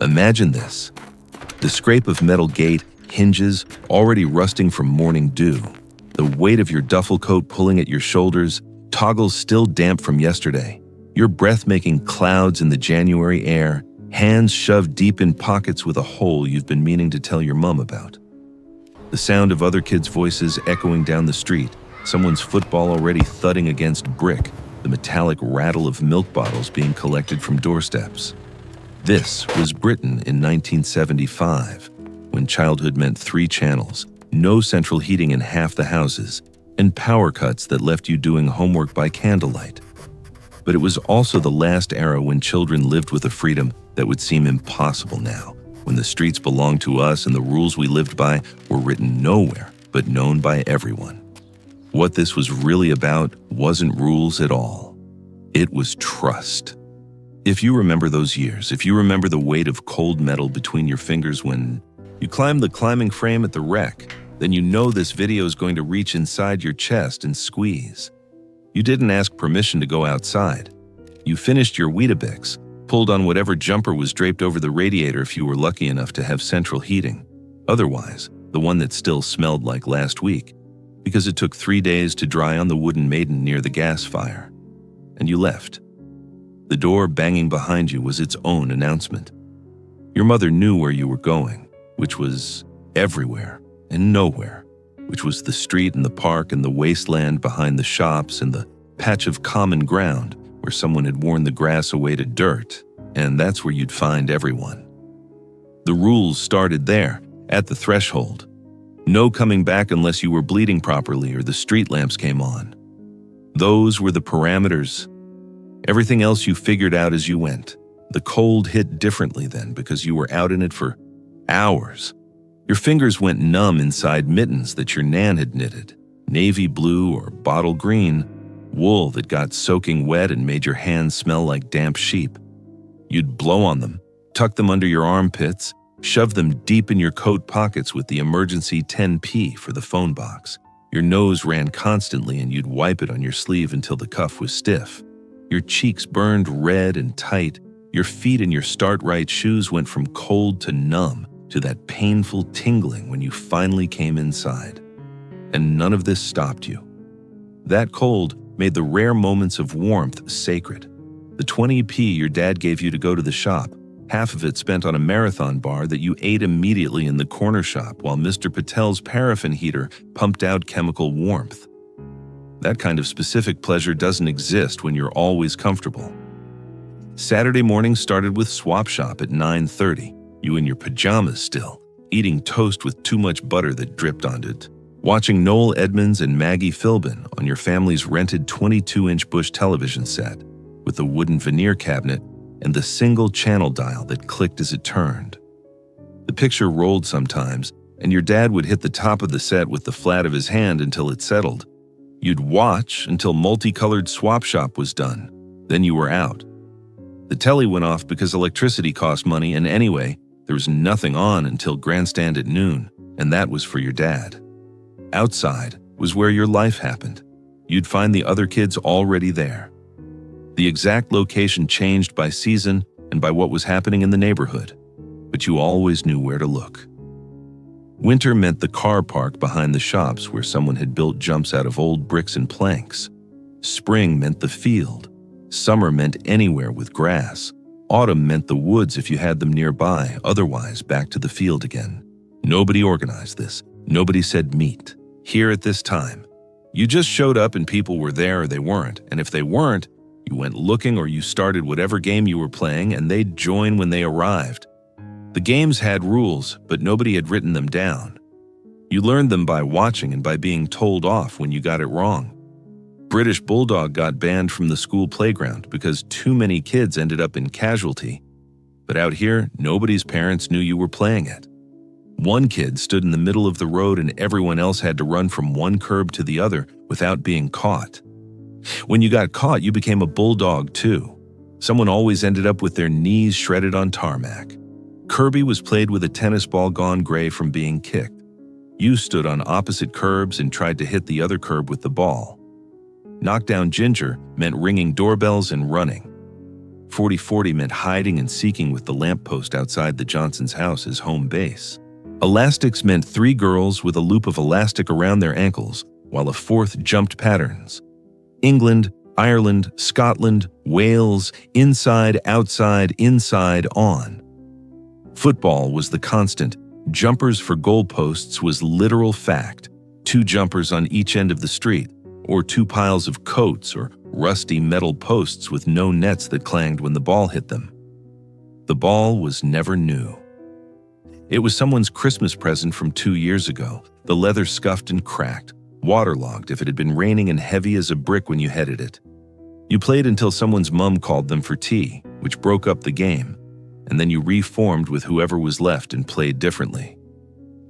Imagine this. The scrape of metal gate, hinges, already rusting from morning dew. The weight of your duffel coat pulling at your shoulders, toggles still damp from yesterday. Your breath making clouds in the January air, hands shoved deep in pockets with a hole you've been meaning to tell your mom about. The sound of other kids' voices echoing down the street, someone's football already thudding against brick, the metallic rattle of milk bottles being collected from doorsteps. This was Britain in 1975, when childhood meant 3 channels, no central heating in half the houses, and power cuts that left you doing homework by candlelight. But it was also the last era when children lived with a freedom that would seem impossible now, when the streets belonged to us and the rules we lived by were written nowhere but known by everyone. What this was really about wasn't rules at all. It was trust. If you remember those years, if you remember the weight of cold metal between your fingers when you climbed the climbing frame at the wreck, then you know this video is going to reach inside your chest and squeeze. You didn't ask permission to go outside. You finished your Weetabix, pulled on whatever jumper was draped over the radiator if you were lucky enough to have central heating. Otherwise, the one that still smelled like last week, because it took 3 days to dry on the wooden maiden near the gas fire. And you left. The door banging behind you was its own announcement. Your mother knew where you were going, which was everywhere and nowhere, which was the street and the park and the wasteland behind the shops and the patch of common ground where someone had worn the grass away to dirt, and that's where you'd find everyone. The rules started there, at the threshold. No coming back unless you were bleeding properly or the street lamps came on. Those were the parameters. Everything else you figured out as you went. The cold hit differently then because you were out in it for hours. Your fingers went numb inside mittens that your nan had knitted, navy blue or bottle green, wool that got soaking wet and made your hands smell like damp sheep. You'd blow on them, tuck them under your armpits, shove them deep in your coat pockets with the emergency 10p for the phone box. Your nose ran constantly and you'd wipe it on your sleeve until the cuff was stiff. Your cheeks burned red and tight. Your feet in your start-right shoes went from cold to numb, to that painful tingling when you finally came inside. And none of this stopped you. That cold made the rare moments of warmth sacred. The 20p your dad gave you to go to the shop, half of it spent on a marathon bar that you ate immediately in the corner shop while Mr. Patel's paraffin heater pumped out chemical warmth. That kind of specific pleasure doesn't exist when you're always comfortable. Saturday morning started with swap shop at 9:30. You in your pajamas still, eating toast with too much butter that dripped onto it, watching Noel Edmonds and Maggie Philbin on your family's rented 22-inch Bush television set, with the wooden veneer cabinet and the single channel dial that clicked as it turned. The picture rolled sometimes, and your dad would hit the top of the set with the flat of his hand until it settled. You'd watch until multicolored swap shop was done. Then you were out. The telly went off because electricity cost money, and anyway, there was nothing on until grandstand at noon, and that was for your dad. Outside was where your life happened. You'd find the other kids already there. The exact location changed by season and by what was happening in the neighborhood, but you always knew where to look. Winter meant the car park behind the shops where someone had built jumps out of old bricks and planks. Spring meant the field. Summer meant anywhere with grass. Autumn meant the woods if you had them nearby, otherwise back to the field again. Nobody organized this. Nobody said meet. Here at this time. You just showed up and people were there or they weren't, and if they weren't, you went looking or you started whatever game you were playing and they'd join when they arrived. The games had rules, but nobody had written them down. You learned them by watching and by being told off when you got it wrong. British Bulldog got banned from the school playground because too many kids ended up in casualty. But out here, nobody's parents knew you were playing it. One kid stood in the middle of the road and everyone else had to run from one curb to the other without being caught. When you got caught, you became a bulldog too. Someone always ended up with their knees shredded on tarmac. Kerby was played with a tennis ball gone gray from being kicked. You stood on opposite curbs and tried to hit the other curb with the ball. Knockdown Ginger meant ringing doorbells and running. 40-40 meant hiding and seeking with the lamppost outside the Johnsons' house as home base. Elastics meant 3 girls with a loop of elastic around their ankles, while a 4th jumped patterns. England, Ireland, Scotland, Wales, inside, outside, inside, on. Football was the constant. Jumpers for goalposts was literal fact. 2 jumpers on each end of the street, or 2 piles of coats or rusty metal posts with no nets that clanged when the ball hit them. The ball was never new. It was someone's Christmas present from 2 years ago, the leather scuffed and cracked, waterlogged if it had been raining and heavy as a brick when you headed it. You played until someone's mum called them for tea, which broke up the game, and then you reformed with whoever was left and played differently.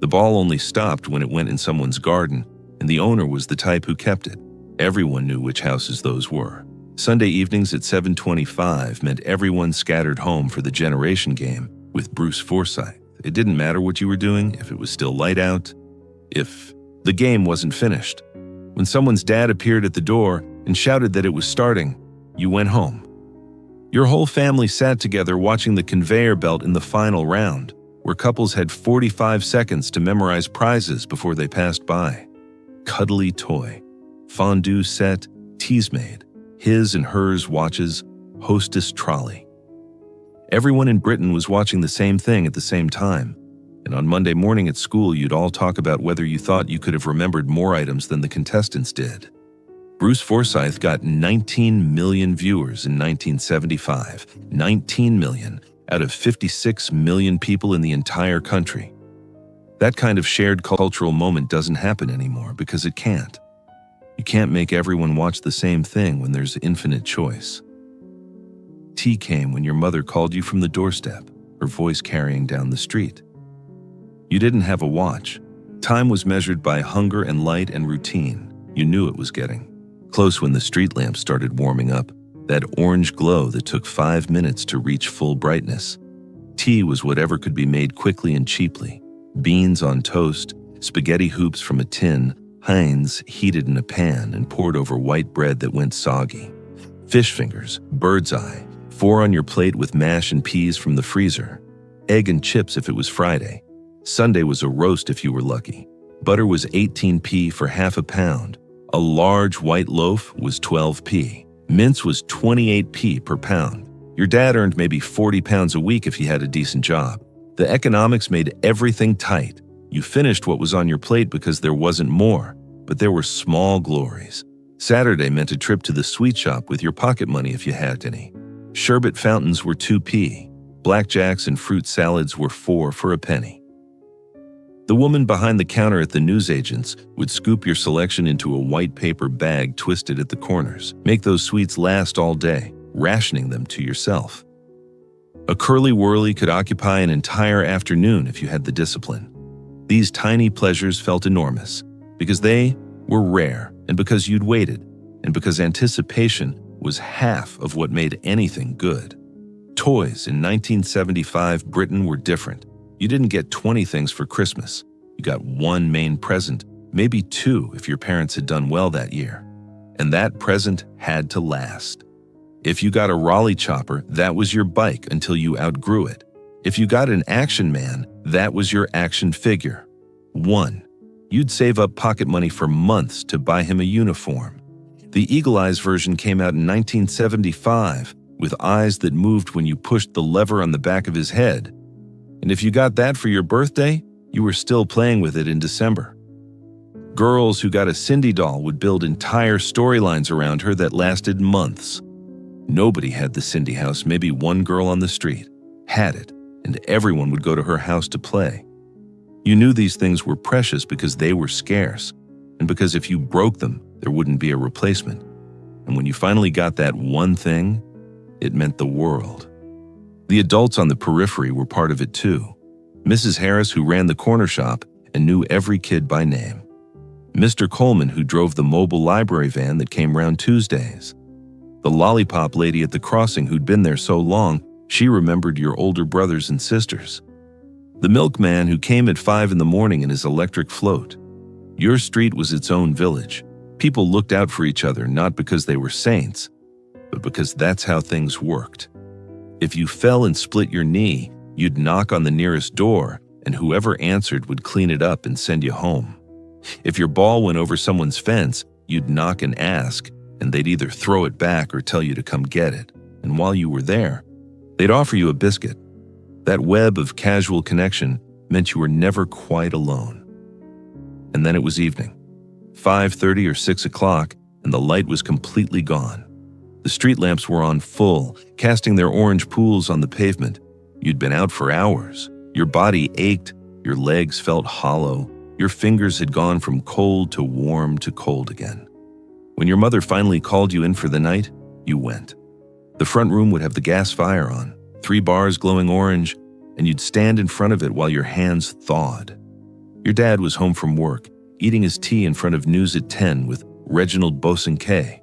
The ball only stopped when it went in someone's garden, and the owner was the type who kept it. Everyone knew which houses those were. Sunday evenings at 7:25 meant everyone scattered home for the generation game with Bruce Forsyth. It didn't matter what you were doing, if it was still light out, if the game wasn't finished. When someone's dad appeared at the door and shouted that it was starting, you went home. Your whole family sat together watching the conveyor belt in the final round, where couples had 45 seconds to memorize prizes before they passed by. Cuddly toy, fondue set, teas made, his and hers watches, hostess trolley. Everyone in Britain was watching the same thing at the same time, and on Monday morning at school you'd all talk about whether you thought you could have remembered more items than the contestants did. Bruce Forsyth got 19 million viewers in 1975, 19 million out of 56 million people in the entire country. That kind of shared cultural moment doesn't happen anymore because it can't. You can't make everyone watch the same thing when there's infinite choice. Tea came when your mother called you from the doorstep, her voice carrying down the street. You didn't have a watch. Time was measured by hunger and light and routine. You knew it was getting close when the street lamps started warming up, that orange glow that took 5 minutes to reach full brightness. Tea was whatever could be made quickly and cheaply. Beans on toast, spaghetti hoops from a tin, Heinz heated in a pan and poured over white bread that went soggy. Fish fingers, bird's eye, 4 on your plate with mash and peas from the freezer. Egg and chips if it was Friday. Sunday was a roast if you were lucky. Butter was 18p for half a pound. A large white loaf was 12p. Mince was 28p per pound. Your dad earned maybe 40 pounds a week if he had a decent job. The economics made everything tight. You finished what was on your plate because there wasn't more, but there were small glories. Saturday meant a trip to the sweet shop with your pocket money if you had any. Sherbet fountains were 2p. Blackjacks and fruit salads were 4 for a penny. The woman behind the counter at the newsagents would scoop your selection into a white paper bag twisted at the corners. Make those sweets last all day, rationing them to yourself. A curly-whirly could occupy an entire afternoon if you had the discipline. These tiny pleasures felt enormous, because they were rare, and because you'd waited, and because anticipation was half of what made anything good. Toys in 1975 Britain were different. You didn't get 20 things for Christmas. You got 1 main present, maybe 2 if your parents had done well that year. And that present had to last. If you got a Raleigh chopper, that was your bike until you outgrew it. If you got an Action Man, that was your action figure. 1. You'd save up pocket money for months to buy him a uniform. The Eagle Eyes version came out in 1975 with eyes that moved when you pushed the lever on the back of his head. And if you got that for your birthday, you were still playing with it in December. Girls who got a Cindy doll would build entire storylines around her that lasted months. Nobody had the Cindy house, maybe 1 girl on the street had it, and everyone would go to her house to play. You knew these things were precious because they were scarce, and because if you broke them, there wouldn't be a replacement. And when you finally got that one thing, it meant the world. The adults on the periphery were part of it too. Mrs. Harris, who ran the corner shop and knew every kid by name. Mr. Coleman, who drove the mobile library van that came round Tuesdays. The lollipop lady at the crossing who'd been there so long, she remembered your older brothers and sisters. The milkman who came at 5 in the morning in his electric float. Your street was its own village. People looked out for each other not because they were saints, but because that's how things worked. If you fell and split your knee, you'd knock on the nearest door, and whoever answered would clean it up and send you home. If your ball went over someone's fence, you'd knock and ask, and they'd either throw it back or tell you to come get it. And while you were there, they'd offer you a biscuit. That web of casual connection meant you were never quite alone. And then it was evening, 5:30 or 6 o'clock, and the light was completely gone. The street lamps were on full, casting their orange pools on the pavement. You'd been out for hours. Your body ached, your legs felt hollow, your fingers had gone from cold to warm to cold again. When your mother finally called you in for the night, you went. The front room would have the gas fire on, 3 bars glowing orange, and you'd stand in front of it while your hands thawed. Your dad was home from work, eating his tea in front of News at 10 with Reginald Bosanquet.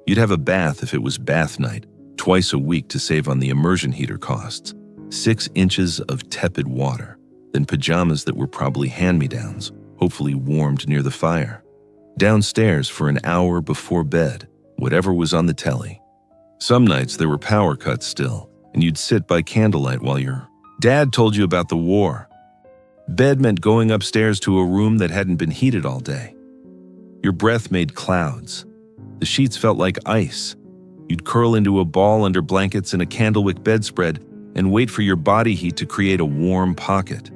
You'd have a bath if it was bath night, twice a week to save on the immersion heater costs, 6 inches of tepid water, then pajamas that were probably hand-me-downs, hopefully warmed near the fire. Downstairs for an hour before bed, whatever was on the telly. Some nights there were power cuts still, and you'd sit by candlelight while your dad told you about the war. Bed meant going upstairs to a room that hadn't been heated all day. Your breath made clouds. The sheets felt like ice. You'd curl into a ball under blankets in a candlewick bedspread and wait for your body heat to create a warm pocket.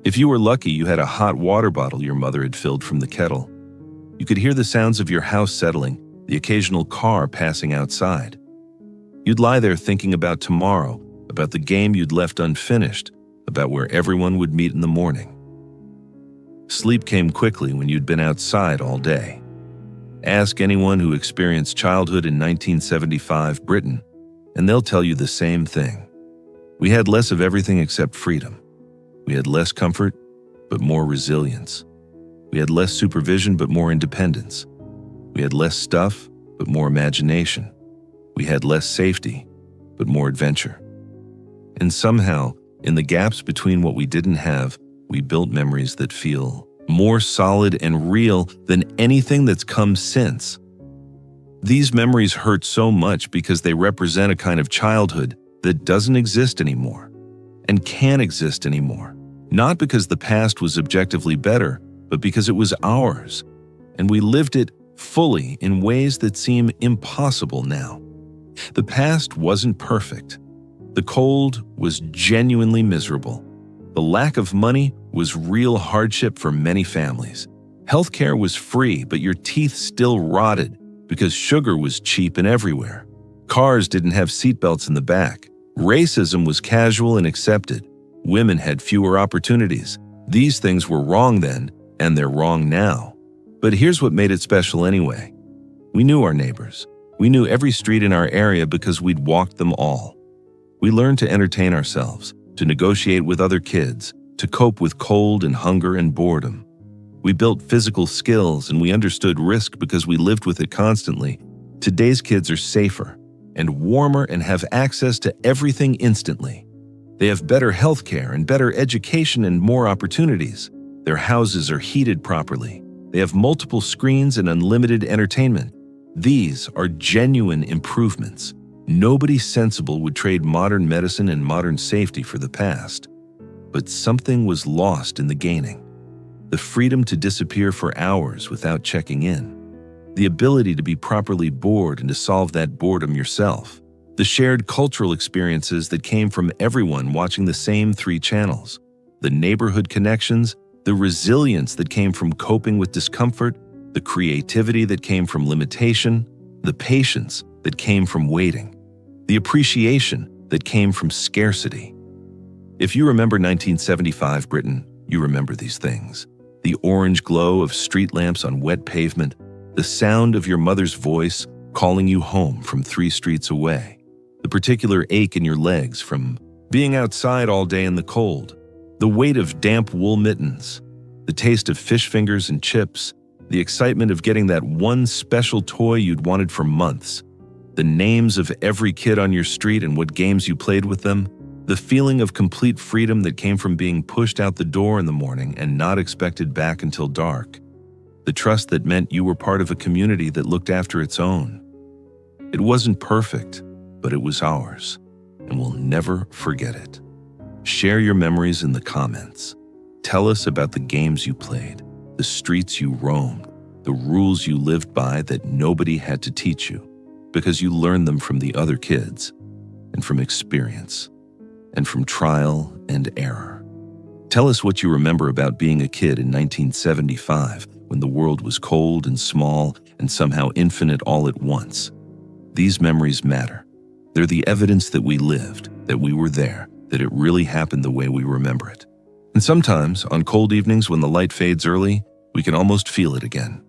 If you were lucky, you had a hot water bottle your mother had filled from the kettle. You could hear the sounds of your house settling, the occasional car passing outside. You'd lie there thinking about tomorrow, about the game you'd left unfinished, about where everyone would meet in the morning. Sleep came quickly when you'd been outside all day. Ask anyone who experienced childhood in 1975 Britain, and they'll tell you the same thing. We had less of everything except freedom. We had less comfort, but more resilience. We had less supervision, but more independence. We had less stuff, but more imagination. We had less safety, but more adventure. And somehow, in the gaps between what we didn't have, we built memories that feel more solid and real than anything that's come since. These memories hurt so much because they represent a kind of childhood that doesn't exist anymore and can't exist anymore. Not because the past was objectively better, but because it was ours, and we lived it fully in ways that seem impossible now. The past wasn't perfect. The cold was genuinely miserable. The lack of money was real hardship for many families. Healthcare was free, but your teeth still rotted because sugar was cheap and everywhere. Cars didn't have seatbelts in the back. Racism was casual and accepted. Women had fewer opportunities. These things were wrong then, and they're wrong now. But here's what made it special anyway. We knew our neighbors. We knew every street in our area because we'd walked them all. We learned to entertain ourselves, to negotiate with other kids, to cope with cold and hunger and boredom. We built physical skills and we understood risk because we lived with it constantly. Today's kids are safer and warmer and have access to everything instantly. They have better health care and better education and more opportunities. Their houses are heated properly. They have multiple screens and unlimited entertainment. These are genuine improvements. Nobody sensible would trade modern medicine and modern safety for the past. But something was lost in the gaining. The freedom to disappear for hours without checking in. The ability to be properly bored and to solve that boredom yourself. The shared cultural experiences that came from everyone watching the same 3 channels. The neighborhood connections, the resilience that came from coping with discomfort, the creativity that came from limitation, the patience that came from waiting, the appreciation that came from scarcity. If you remember 1975 Britain, you remember these things. The orange glow of street lamps on wet pavement, the sound of your mother's voice calling you home from 3 streets away, the particular ache in your legs from being outside all day in the cold, the weight of damp wool mittens, the taste of fish fingers and chips, the excitement of getting that one special toy you'd wanted for months, the names of every kid on your street and what games you played with them, the feeling of complete freedom that came from being pushed out the door in the morning and not expected back until dark, the trust that meant you were part of a community that looked after its own. It wasn't perfect, but it was ours. and we'll never forget it. Share your memories in the comments. Tell us about the games you played, the streets you roamed, the rules you lived by that nobody had to teach you, because you learned them from the other kids, and from experience, and from trial and error. Tell us what you remember about being a kid in 1975, when the world was cold and small and somehow infinite all at once. These memories matter. They're the evidence that we lived, that we were there, that it really happened the way we remember it. And sometimes, on cold evenings when the light fades early, we can almost feel it again.